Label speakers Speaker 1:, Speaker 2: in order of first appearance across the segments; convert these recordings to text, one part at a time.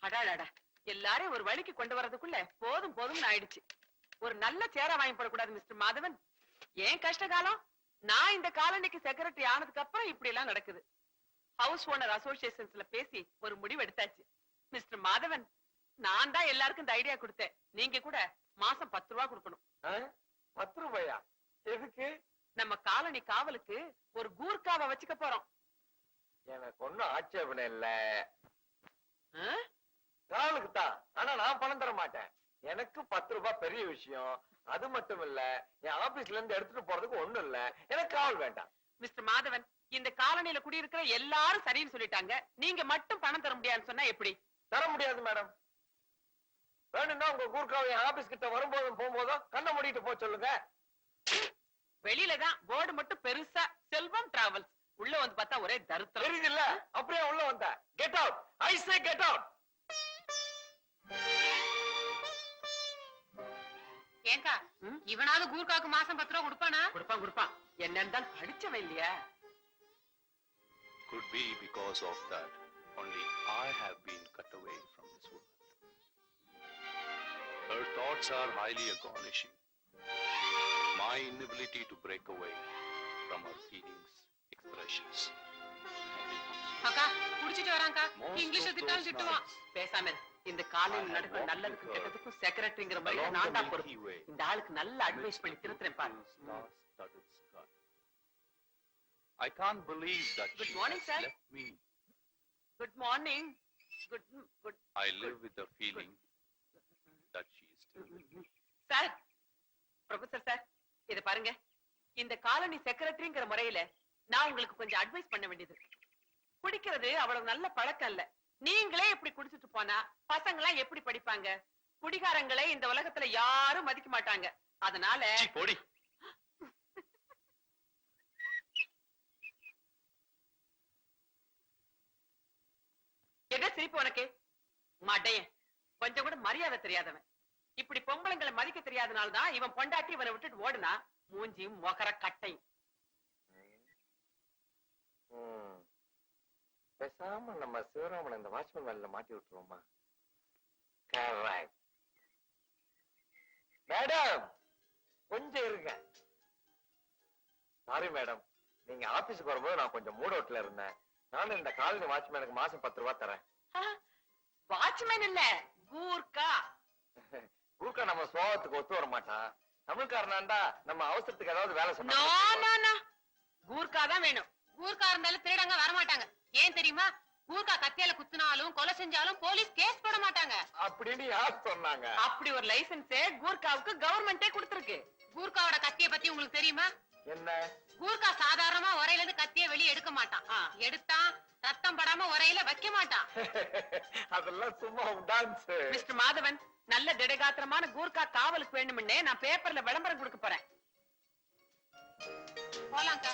Speaker 1: அடாடாடா, எல்லாரையும் ஒரு வழிக்கு கொண்டு வரதுக்குள்ள போதும் போதும்னு ஆயிடுச்சு. ஒரு நல்ல சேர வாங்கி போடக்கூடாது மிஸ்டர் மாதவன்? ஏன் கஷ்ட காலம்? நான் இந்த காலனிக்கு செக்ரட்டரி ஆனதுக்கு அப்புறம் இப்படி எல்லாம் நடக்குது. ஹவுஸ் ஓனர் அசோசியேஷன்ஸ்ல பேசி ஒரு முடிவு எடுத்தாச்சு. மிஸ்டர் மாதவன், நான் தான் எல்லாருக்கும் இந்த ஐடியா கொடுத்தேன். நீங்க கூட மாசம் 10 ரூபாய் கொடுக்கணும்.
Speaker 2: 10 ரூபாயா? எதுக்கு?
Speaker 1: நம்ம காலனி காவலுக்கு ஒரு கூர்க்காவை வச்சுக்க போறோம்.
Speaker 2: எனக்கு ஒண்ணும் ஆட்சேபனை இல்ல. காவலுக்கு தான், ஆனா நான் பணம் தர மாட்டேன். எனக்கு 10 ரூபாய் பெரிய விஷயம். அது மட்டும் இல்ல, என் ஆபீஸ்ல இருந்து எடுத்துட்டு போறதுக்கு ஒண்ணும் இல்ல. எனக்கு காவல் வேண்டாம்.
Speaker 1: மிஸ்டர் மாதவன், இந்த காலனியில குடியிருக்கிற எல்லாரும் சரின்னு சொல்லிட்டாங்க. நீங்க மட்டும் பணம் தர முடியாதுன்னு சொன்னா எப்படி?
Speaker 2: தர முடியாது மேடம். வேணும்னா உங்க கூர்க்காவை ஆபீஸ் கிட்ட வரும்போதும் போகும்போதும் கண்ணை மூடிட்டு போக சொல்லுங்க.
Speaker 1: வெளியில தான் போர்டு மட்டும் பெருசா செல்வம் டிராவல்ஸ். உள்ள வந்து பார்த்தா ஒரே தருத்திரம்.
Speaker 2: தெரியுது இல்ல? அப்படியே உள்ள வந்த. Get out. I say get out.
Speaker 3: ஏங்கா, இவனாவது கூர்க்காவுக்கு மாசம் 10 ரூபாய் கொடுப்பானா?
Speaker 1: கொடுப்பான். என்னன்னு படிச்சவன் இல்லையா?
Speaker 4: Could be because of that. Only I have been cut away from this woman. Her thoughts are highly astonishing. My inability to break away from her feelings, expressions.
Speaker 3: அக்கா, குடிச்சிட்டு வராங்கா. இங்கிலீஷ்ல திட்டுவான்.
Speaker 1: பேசாம இந்த காலையில் நடக்கிற நல்லதுக்கும் கெட்டதுக்கும் செக்ரட்டரிங்கிற மாதிரி நான் தான் பொறுப்பு. இந்த ஆளுக்கு நல்ல அட்வைஸ் பண்ணி திருத்துறேன் பாரு.
Speaker 4: I can't believe that
Speaker 1: Good
Speaker 4: she
Speaker 1: morning,
Speaker 4: has
Speaker 1: sir.
Speaker 4: left me.
Speaker 1: Good morning. Good.
Speaker 4: I live with the feeling that she is still with me.
Speaker 1: Sir, professor sir, இத பாருங்க. இந்த காலனி செக்ரட்டரிங்கிற முறையில நான் உங்களுக்கு கொஞ்சம் அட்வைஸ் பண்ண வேண்டியது. குடிக்கிறது அவ்வளவு நல்ல பழக்கம் இல்ல. நீங்களே இப்படி குடிச்சிட்டு போனா பசங்களா எப்படி படிப்பாங்க? குடிகாரங்களை இந்த உலகத்துல யாரும் மதிக்க மாட்டாங்க. அதனால
Speaker 4: போடி.
Speaker 1: என்ன சிரிப்பு உனக்கு? மடையன், கொஞ்சம் கூட மரியாதை தெரியாதவன். இப்படி பொம்பளைங்களை மதிக்க தெரியாதனால்தான் இவன் பொண்டாட்டி இவனை விட்டுட்டு ஓடுனா. மூஞ்சியும் மொகர கட்டையும்.
Speaker 2: பேசாம நம்ம சிவராமன் இந்த வாட்ச்மேன் வேலையில மாட்டி விட்டுருவோமா? மேடம், கொஞ்சம் இருங்க. சாரி மேடம், நீங்க ஆபீஸுக்கு வரும்போது நான் கொஞ்சம் மூட் அவுட்ல இருந்தேன். நானும் இந்த காலனி வாட்ச்மேனுக்கு மாசம் 10 ரூபாய் தரேன்.
Speaker 1: வாட்ச்மேன் இல்ல, கூர்க்கா.
Speaker 2: கூர்க்கா நம்ம சோகத்துக்கு ஒத்து வர மாட்டான். தமிழ்காரனாண்டா நம்ம அவசரத்துக்கு ஏதாவது வேலை சொன்னா
Speaker 1: கூர்க்கா தான் வேணும்.
Speaker 3: கூர்க்கா இருந்தாலும் திருடங்க வரமாட்டாங்க. ஏன் தெரியுமா? கூர்க்கா கத்தியால குத்துனாலும் கொலை செஞ்சாலும் போலீஸ் கேஸ் போட மாட்டாங்க.
Speaker 2: அப்படின்னு யார் சொன்னாங்க?
Speaker 1: அப்படி ஒரு லைசன்ஸே கூர்க்காவுக்கு கவர்மெண்டே கொடுத்திருக்கு.
Speaker 3: கூர்க்காவோட கத்திய பத்தி உங்களுக்கு தெரியுமா?
Speaker 2: என்ன?
Speaker 3: கூர்க்கா சாதாரணமா உரையில இருந்து கத்திய வெளியே எடுக்க மாட்டான். எடுத்தா ரத்தம் படாம உரையில வைக்க மாட்டான்.
Speaker 2: அதெல்லாம் சும்மா டான்ஸ்.
Speaker 1: மிஸ்டர் மாதவன், நல்ல திடகாத்திரமான கூர்க்கா காவலுக்கு வேணும்னே நான் பேப்பர்ல விளம்பரம் கொடுக்க போறேன்.
Speaker 3: போலாம்க்கா.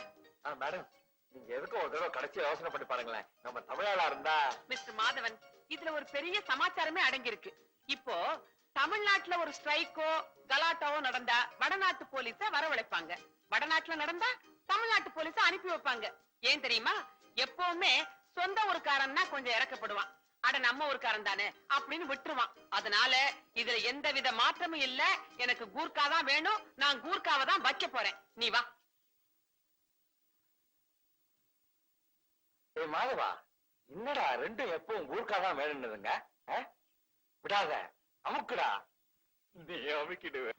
Speaker 2: மேடம், நீங்க எதுக்கும் ஒரு தடவை கடைசி யோசனை பண்ணி பாருங்களேன். நம்ம தமிழாளா இருந்தா.
Speaker 1: மிஸ்டர் மாதவன், இதுல ஒரு பெரிய சமாச்சாரமே அடங்கி இருக்கு. இப்போ தமிழ்நாட்டுல ஒரு ஸ்ட்ரைக்கோ கலாட்டாவோ நடந்தா வடநாட்டு போலீஸ வரவழைப்பாங்க. வடநாட்டுல நடந்தா தமிழ்நாட்டு போலீஸ அனுப்பி வைப்பாங்க. ஏன் தெரியுமா? எப்பவுமே சொந்த ஊருக்காரன்னா கொஞ்சம் இறக்கப்படுவான். அட நம்ம ஊருக்காரன் தானே அப்படின்னு விட்டுருவான். அதனால இதுல எந்தவித மாற்றமும் இல்ல. எனக்கு கூர்க்கா தான் வேணும். நான் கூர்க்காவை தான் வைக்க போறேன். நீ வா.
Speaker 2: மாதவா, என்னடா ரெண்டும் எப்பவும் கூர்க்கா தான் வேணும்னுதுங்க? விடாத, அமுக்குடா. நீ அமுக்கிடுவ.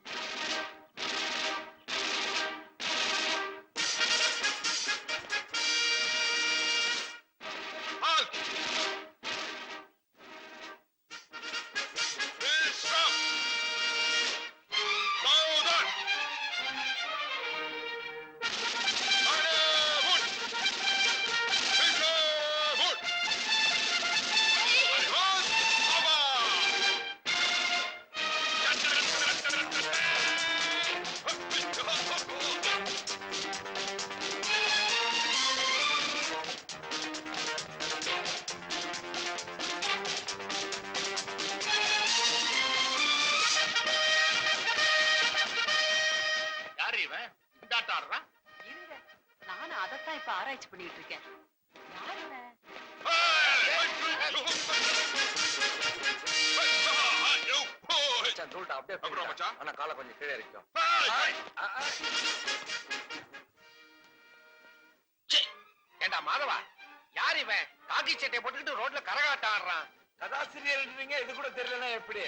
Speaker 2: மச்சான் அப்படியே
Speaker 5: அப்புறம்
Speaker 2: தூக்குடா.
Speaker 5: மச்சான்?
Speaker 2: ஆனா காலை கொஞ்சம் கீழே இருக்கும்
Speaker 6: ஏண்டா மாதவா, யார் இவன் காக்கி சட்டையை போட்டுக்கிட்டு ரோட்ல கரகாட்டம் ஆடுறான்?
Speaker 2: கதாசிரியர் இது கூட தெரியலன்னா எப்படி?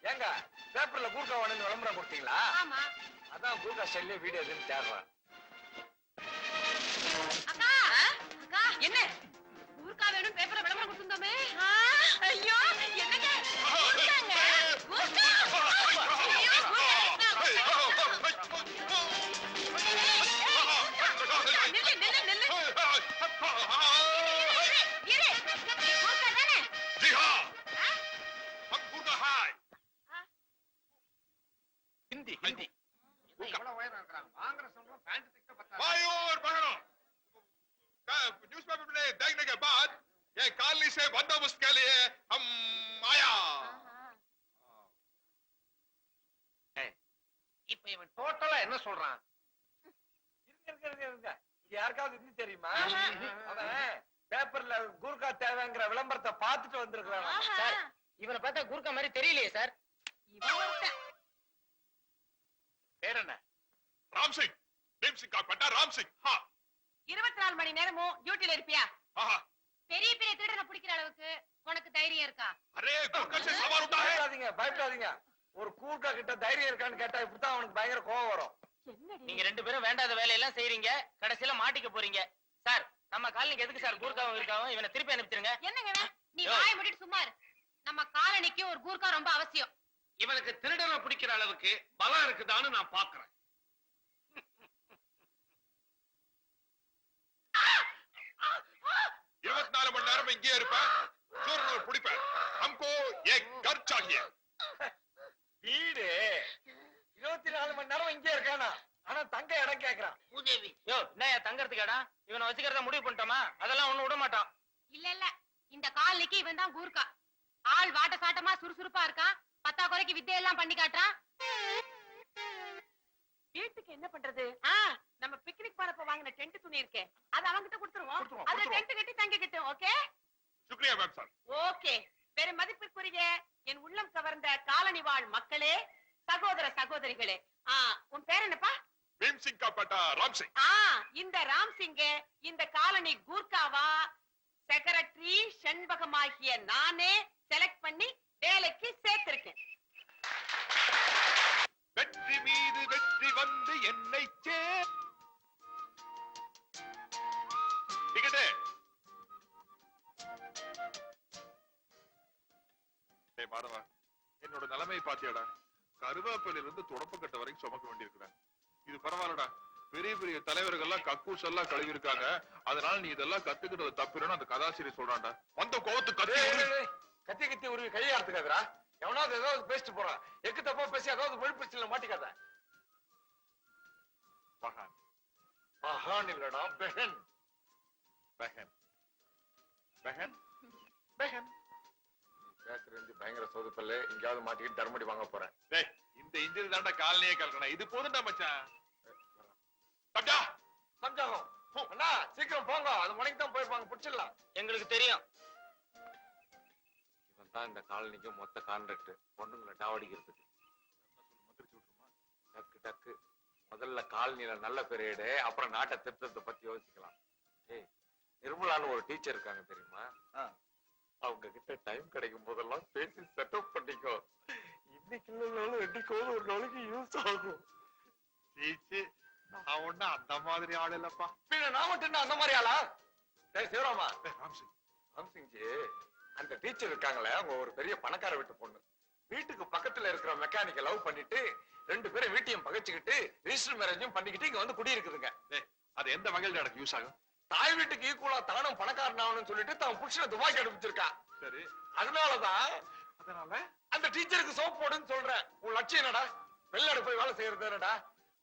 Speaker 2: ஏங்க பேப்பர்ல கூர்க்கா வாடன்னு விளம்பரம் கொடுத்தீங்களா?
Speaker 3: ஆமா.
Speaker 2: அதான் கூர்க்கா ஸ்டைல்லே வீடியோ எதுன்னு தேடுறேன்.
Speaker 3: அக்கா அக்கா என்ன ஊர்க்கா வேணும் பேப்பர்ல விளம்பரம் கொடுத்திருந்தோமே. ஐயோ என்னங்க ஊர்க்காங்க. ஊர்க்கா. ஐயோ, நில்லு நில்லு நில்லு. இரு. ஊர்க்கா தானே?
Speaker 5: जी हाँ हम गुरका हाय
Speaker 6: ஹிந்தி ஹிந்தி. எவ்வளவு உயரம் இருக்கிறாங்க? வாங்குற சொல்றோம் பேண்ட் தைக்க பத்தாது.
Speaker 5: भाइयों और बहनों न्यूज़पेपर में देखने के बाद ये कॉलोनी से बंदोबस्त के लिए हम आया
Speaker 6: இப்ப இவன் டோட்டலா என்ன சொல்றான்?
Speaker 2: இருங்க இது யாருக்காவது ஹிந்தி தெரியுமா? அவன் பேப்பர்ல கூர்க்கா தேவைங்கிற விளம்பரத்தை பார்த்துட்டு வந்திருக்கலாம்.
Speaker 6: சார், இவனை பார்த்தா குர்கா மாதிரி தெரியலையே சார்.
Speaker 3: இவன் ஒருத்தன்.
Speaker 6: பேர் என்ன?
Speaker 5: राम सिंह भीम सिंह का बेटा राम सिंह हाँ
Speaker 1: 24 மணி நேரமும் டியூட்டில இருப்பியா?
Speaker 5: हाँ
Speaker 3: பெரிய பெரிய திருடனை பிடிக்கிற அளவுக்கு உனக்கு தைரியம் இருக்கா?
Speaker 5: अरे गुरका से सवार होता है
Speaker 2: பயப்படாதீங்க. ஒரு கூர்க்கா கிட்ட தைரியம் இருக்கான்னு கேட்டா இப்படித்தான் அவனுக்கு பயங்கர கோவம் வரும்.
Speaker 6: நீங்க ரெண்டு பேரும் வேண்டாத வேலையெல்லாம் செய்றீங்க, கடைசியில மாட்டிக்க போறீங்க. சார், நம்ம காலனிக்கு எதுக்கு சார் கூர்க்காவும் இருக்காவும்? இவனை திருப்பி அனுப்பிச்சிருங்க.
Speaker 3: என்னங்க இவன்? நீ வாயை மூடிட்டு சும்மா இரு. நம்ம காலனிக்கு ஒரு கூர்க்கா ரொம்ப அவசியம்.
Speaker 6: இவனுக்கு திருடனை பிடிக்கிற அளவுக்கு பலம் இருக்குதான்னு நான் பாக்குறேன்.
Speaker 5: 24 மணி நேரம் இங்கே இருப்பேன் சூரனை பிடிப்பேன் हमको एक घर चाहिए
Speaker 2: வீடு 24 மணி நேரம் இங்கே இருக்கானா? ஆனா தங்க இடம் கேக்குறான்.
Speaker 6: பூதேவி. யோ, என்ன தங்கறதுக்கு இடம்? இவனை வச்சுக்கிறத முடிவு பண்ணிட்டோமா? அதெல்லாம் ஒண்ணு விட மாட்டான்.
Speaker 3: இல்ல இல்ல, இந்த காலனிக்கு இவன் தான் கூர்க்கா. ஆள் வாட்ட சாட்டமா சுறுசுறுப்பா இருக்கான். பத்தா குறைக்கு வித்தையெல்லாம் பண்ணி காட்டுறான்.
Speaker 1: வீட்டுக்கு என்ன பண்றது? நம்ம பிக்னிக் போறப்ப வாங்கின டென்ட் துணி இருக்கே, அது அவங்கிட்ட கொடுத்துருவோம்.
Speaker 5: கொடுத்துருவோம்,
Speaker 1: அதுல
Speaker 5: கொடுத்துருவோம்.
Speaker 1: டென்ட் கட்டி தங்கிக்கிட்டோம். ஓகே
Speaker 5: शुक्रिया मैम साहब
Speaker 1: ஓகே. பெரும் மதிப்பிற்குரிய என் உள்ளம் கவர்ந்த காலனி வாழ் மக்களே, சகோதர சகோதரிகளே, உன் பேர் என்னப்பா?
Speaker 5: भीम सिंह का बेटा राम सिंह
Speaker 1: இந்த ராம் சிங்க இந்த காலனி கூர்க்காவா செக்ரட்டரி செண்பகமாகிய நானே செலக்ட் பண்ணி வேலைக்கு சேர்த்திருக்கேன்.
Speaker 5: வெற்றி மீது வெற்றி வந்து என்னை டிக்கெட்டு டேய் மாடவா என்னோட நிலைமை பாத்தியாடா கருவேப்பிலையில இருந்து தொடப்பக்கட்ட வரைக்கும் சுமக்க வேண்டியிருக்கிறேன் இது பரவாயில்லடா பெரிய பெரிய தலைவர்கள்லாம் கக்கூஸ் எல்லாம் கழுவி இருக்காங்க அதனால நீ இதெல்லாம் கத்துக்கிட்டது தப்புறன்னு அந்த கதாசிரியர் சொல்றான்டா வந்த கோவத்து கத்தி
Speaker 2: கத்தி கத்தி உருவி கையை அறுத்துக்காதரா. எவனாவது ஏதாவது பேசிட்டு போறான். எக்கு தப்பா பேசி ஏதாவது விழுப்பிச்சுல மாட்டிக்காத.
Speaker 5: மகான்
Speaker 2: மகான் இல்லடா பெஹன்.
Speaker 5: பெஹன் பெஹன் பெஹன்
Speaker 2: பேசுறது பயங்கர சோதுப்பல்ல. எங்கேயாவது மாட்டிக்கிட்டு தர்மடி வாங்க போறேன்.
Speaker 5: டேய் இந்த இன்ஜின் தாண்டா காலனியே கலக்கணும் இது போதும்டா மச்சான் சப்ஜா
Speaker 2: சம்ஜாகம் அண்ணா சீக்கிரம் போங்க. அது மணிக்கு தான் போயிருப்பாங்க. பிடிச்சிடலாம்.
Speaker 6: எங்களுக்கு தெரியும்.
Speaker 2: இவன் தான் இந்த காலனிக்கு மொத்த கான்ட்ராக்ட். பொண்ணுங்களை டாவடிக்கிறதுக்கு. டக்கு டக்கு முதல்ல காலனியில நல்ல பெரியடு, அப்புறம் நாட்டை திருத்தத்தை பத்தி யோசிக்கலாம். ஏய், நிர்மலான்னு ஒரு டீச்சர் இருக்காங்க தெரியுமா? அவங்க கிட்ட டைம் கிடைக்கும் போதெல்லாம் பேசி செட்டப் பண்ணிக்கோ. இன்னைக்கு இல்லைனாலும் என்னைக்காவது ஒரு நாளைக்கு யூஸ் ஆகும்.
Speaker 5: சீச்சி நான் ஒண்ணு அந்த மாதிரி ஆள் இல்லப்பா
Speaker 2: பின்ன நான் மட்டும் அந்த மாதிரி ஆளா? சரி சிவராமா,
Speaker 5: ராம் சிங்
Speaker 2: ராம்சிங்ஜி, அந்த டீச்சர் இருக்காங்களே, அவங்க ஒரு பெரிய பணக்கார வீட்டு பொண்ணு. வீட்டுக்கு பக்கத்துல இருக்கிற மெக்கானிக்க லவ் பண்ணிட்டு 2 பேரும் வீட்டையும் பகைச்சுக்கிட்டு ரிஜிஸ்டர் மேரேஜும் பண்ணிக்கிட்டு இங்க வந்து குடியிருக்குதுங்க.
Speaker 5: அது எந்த வகையில் எனக்கு யூஸ் ஆகும்?
Speaker 2: தாய் வீட்டுக்கு ஈக்குவலா தானும் பணக்காரன் ஆகணும்னு சொல்லிட்டு தான் புருஷனை துபாய்க்கு அனுப்பிச்சிருக்கா.
Speaker 5: சரி
Speaker 2: அதனாலதான்
Speaker 5: அதனால
Speaker 2: அந்த டீச்சருக்கு சோப் போடுன்னு சொல்றேன். உன் லட்சியம் என்னடா? வெளிநாடு போய் வேலை செய்யறது என்னடா?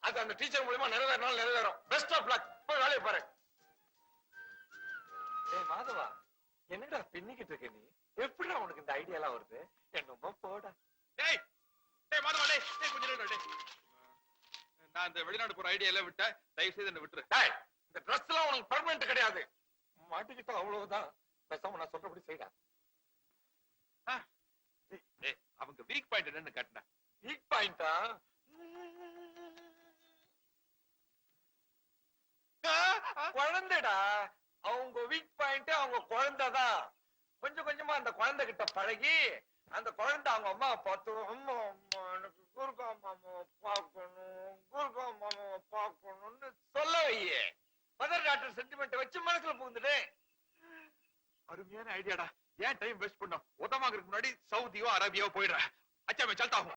Speaker 2: அது அந்த டீச்சர் மூலமா நிறைவேறினாலும் நிறைவேறும். Best of luck. போய் வேலையை பாரு. ஏய் மாதவா, என்னடா பின்னிக்கிட்டு இருக்க நீ? எப்படிடா உனக்கு இந்த ஐடியா எல்லாம் வருது? என்னமோ போடா.
Speaker 5: டேய் டேய் மாதவா டேய் டேய் கொஞ்சம் நில்லு டேய் நான் இந்த வெளிநாடு போற ஐடியா எல்லாம் விட்டேன் தயவு செய்து என்ன விட்டுரு
Speaker 2: டேய், இந்த Dress எல்லாம் உனக்கு பெர்மனன்ட் கிடையாது. மாட்டிக்கிட்டா அவ்வளவுதான். பேசாம நான் சொல்றபடி செய்டா.
Speaker 5: டேய் அவங்க வீக் பாயிண்ட் என்னன்னு காட்டுனா
Speaker 2: வீக் பாயிண்டா? குழந்தைடா. அவங்க வீக் பாயிண்ட் அவங்க குழந்தைதான். கொஞ்சம் கொஞ்சமா அந்த குழந்தை கிட்ட பழகி அந்த குழந்தை அவங்க அம்மாவை பார்த்து, அம்மா அம்மா எனக்கு குருகா மாமாவை பார்க்கணும், குருகா மாமாவை பார்க்கணும்னு சொல்ல வையே. மதர் டாக்டர் சென்டிமெண்ட் வச்சு மனசுல புகுந்துட்டு.
Speaker 5: அருமையான ஐடியாடா. ஏன் டைம் வேஸ்ட் பண்ணோம்? உதவாங்கிறதுக்கு முன்னாடி சவுதியோ அரேபியாவோ போயிடுறேன். அச்சா मैं चलता हूं.